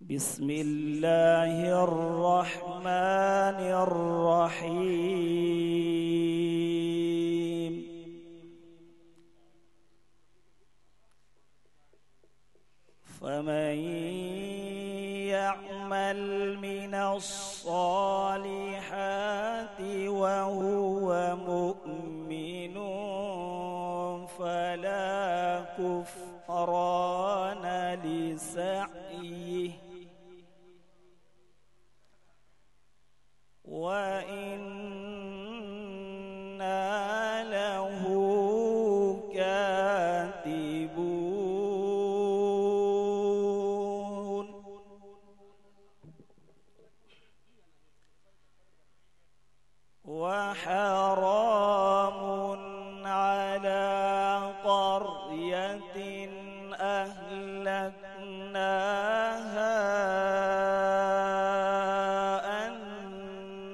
بسم الله الرحمن الرحيم. فمن يعمل من الصالحات وهو مؤمن فلا كفران لسعيه وإنا له كاتبون. وحرام على قرية أهلكناها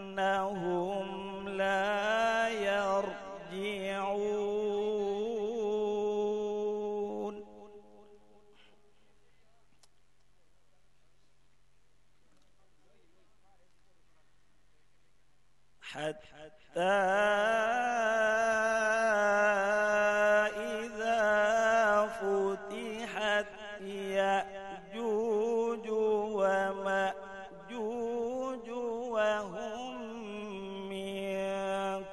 أنهم لا يرجعون. حتى إذا فتحت يأجوج ومأجوج وهم من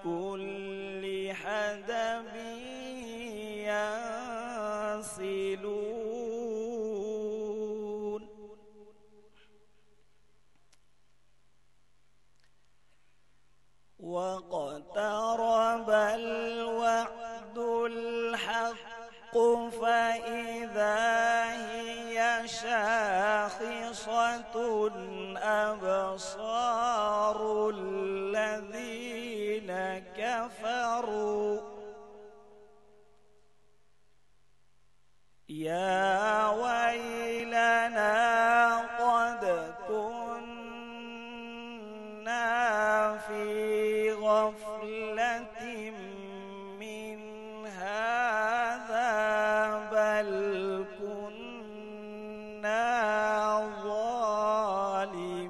كل حدب ينسلون. واقترب الوعد الحق فإذا هي شاخصة أبصار الذين كفروا يا ويلنا قد كنا في غفلة من هذا بل كنا ظالمين.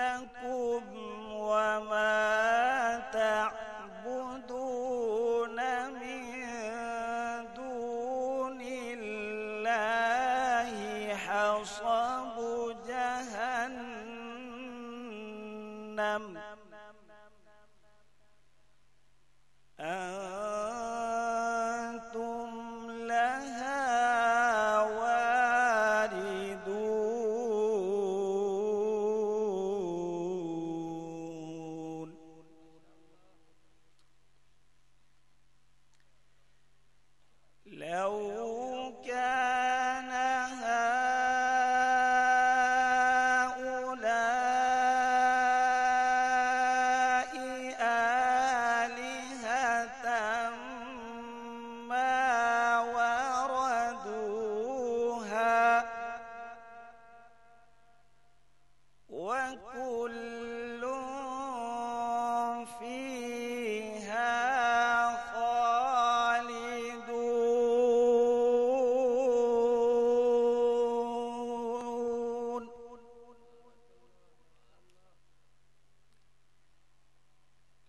إنكم وما تعبدون من دون الله حصب جهنم أنتم لها واردون. لو كان هؤلاء آلهة ما وردوها وكل فيها خالدون.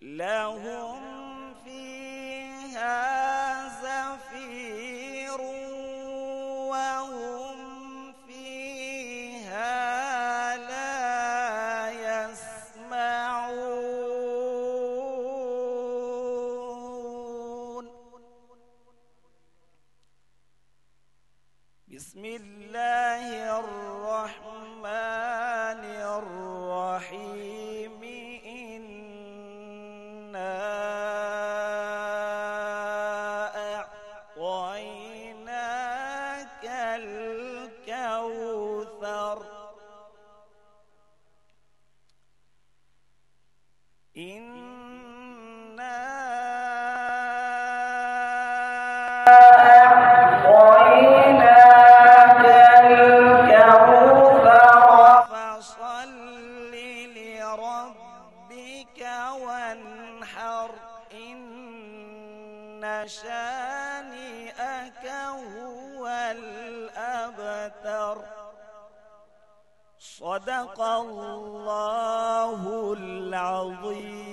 لهم فيها زفير وهم فيها لا يسمعون. بسم الله الرحمن الرحيم. إنا ربك وانحر إن شانئك هو الأبتر. صدق الله العظيم.